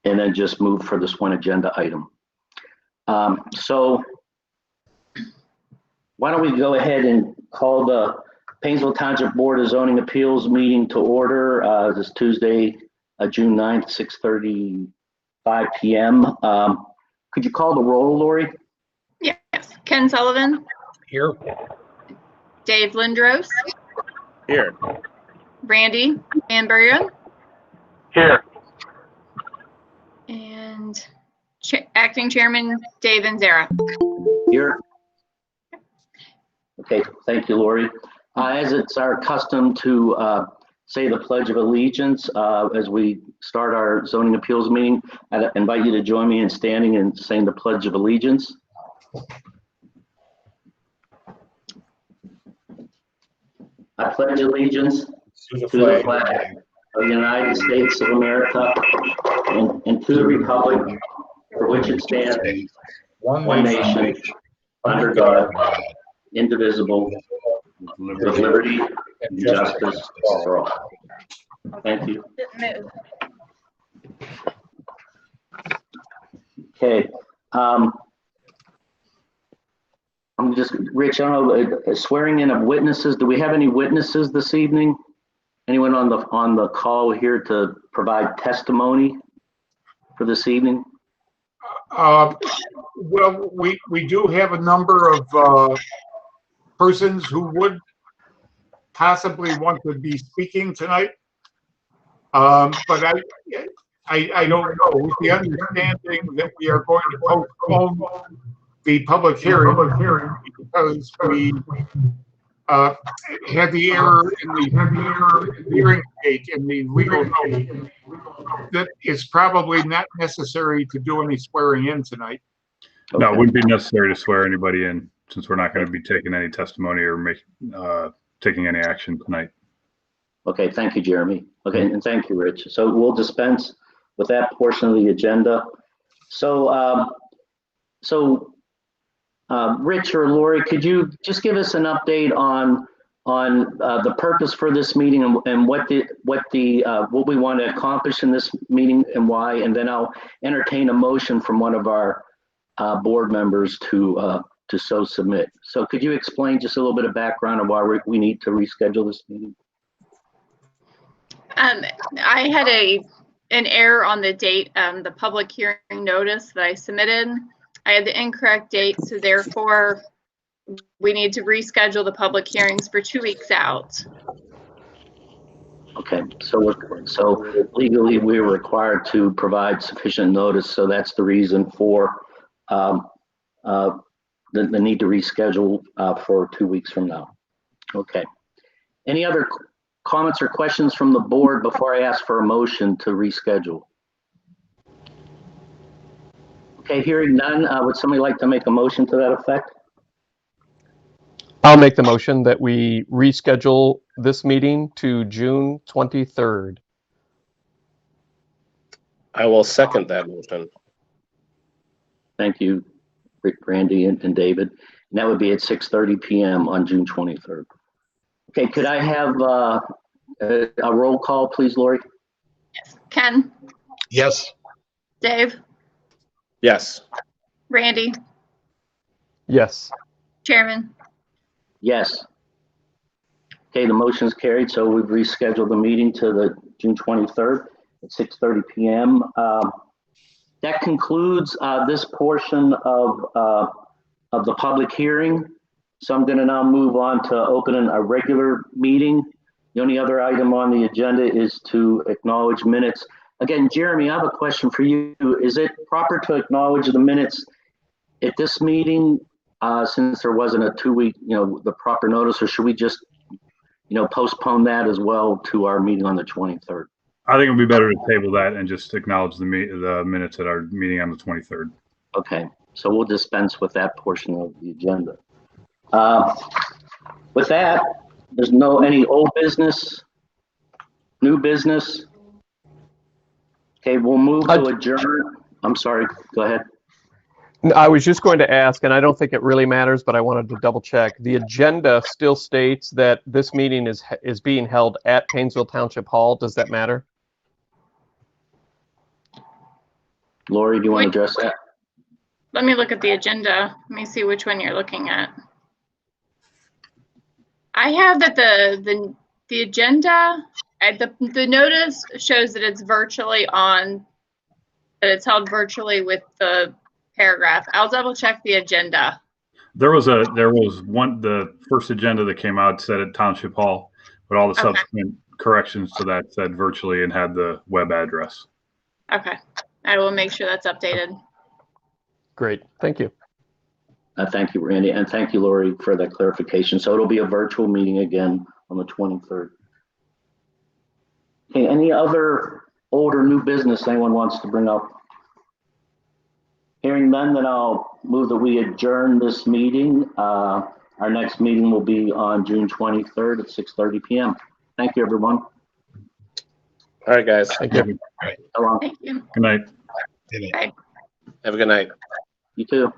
and then just move for this one agenda item. So why don't we go ahead and call the Painesville Township Board of Zoning Appeals meeting to order this Tuesday, June 9th, 6:35 p.m. Could you call the roll, Lori? Yes. Ken Sullivan. Here. Dave Lindros. Here. Randy Van Buren. Here. And Acting Chairman Dave Anzera. Here. Okay, thank you, Lori. As it's our custom to say the Pledge of Allegiance as we start our zoning appeals meeting, I invite you to join me in standing and saying the Pledge of Allegiance. I pledge allegiance to the flag of the United States of America and to the republic for which it stands, one nation, under God, indivisible, with liberty and justice for all. Thank you. Okay. I'm just, Rich, I don't know, swearing in of witnesses. Do we have any witnesses this evening? Anyone on the call here to provide testimony for this evening? Well, we do have a number of persons who would possibly want to be speaking tonight, but I don't know. With the understanding that we are going to postpone the public hearing because we had the error in the hearing date in the legal note, that it's probably not necessary to do any swearing in tonight. Okay. No, it wouldn't be necessary to swear anybody in since we're not going to be taking any testimony or taking any action tonight. Okay, thank you, Jeremy. Okay, and thank you, Rich. So we'll dispense with that portion of the agenda. So, Rich or Lori, could you just give us an update on the purpose for this meeting and what we want to accomplish in this meeting and why, and then I'll entertain a motion from one of our board members to so submit. So could you explain just a little bit of background on why we need to reschedule this meeting? I had an error on the date, the public hearing notice that I submitted. I had the incorrect date, so therefore we need to reschedule the public hearings for 2 weeks out. Okay, so legally we're required to provide sufficient notice, so that's the reason for the need to reschedule for 2 weeks from now. Okay. Any other comments or questions from the board before I ask for a motion to reschedule? Okay, hearing none, would somebody like to make a motion to that effect? I'll make the motion that we reschedule this meeting to June 23rd. I will second that motion. Thank you, Rick, Randy, and David. And that would be at 6:30 p.m. on June 23rd. Okay, could I have a roll call, please, Lori? Yes. Ken? Yes. Dave? Yes. Randy? Yes. Chairman? Yes. Okay, the motion is carried, so we've rescheduled the meeting to the June 23rd at 6:30 p.m. That concludes this portion of the public hearing. So I'm going to now move on to opening a regular meeting. The only other item on the agenda is to acknowledge minutes. Again, Jeremy, I have a question for you. Is it proper to acknowledge the minutes at this meeting since there wasn't a 2-week, the proper notice, or should we just, postpone that as well to our meeting on the 23rd? I think it would be better to table that and just acknowledge the minutes at our meeting on the 23rd. Okay, so we'll dispense with that portion of the agenda. With that, there's any old business, new business. Okay, we'll move to adjourn. I'm sorry, go ahead. I was just going to ask, and I don't think it really matters, but I wanted to double check. The agenda still states that this meeting is being held at Painesville Township Hall. Does that matter? Lori, do you want to address that? Let me look at the agenda. Let me see which one you're looking at. I have that the agenda, the notice shows that it's virtually on, that it's held virtually with the paragraph. I'll double check the agenda. There was one, the first agenda that came out said at Township Hall, but all the Okay. subsequent corrections to that said virtually and had the web address. Okay, I will make sure that's updated. Great, thank you. Thank you, Randy, and thank you, Lori, for that clarification. So it'll be a virtual meeting again on the 23rd. Okay, any other old or new business anyone wants to bring up? Hearing none, then I'll move that we adjourn this meeting. Our next meeting will be on June 23rd at 6:30 p.m. Thank you, everyone. All right, guys. Thank you. So long. Thank you. Good night. Have a good night. You too.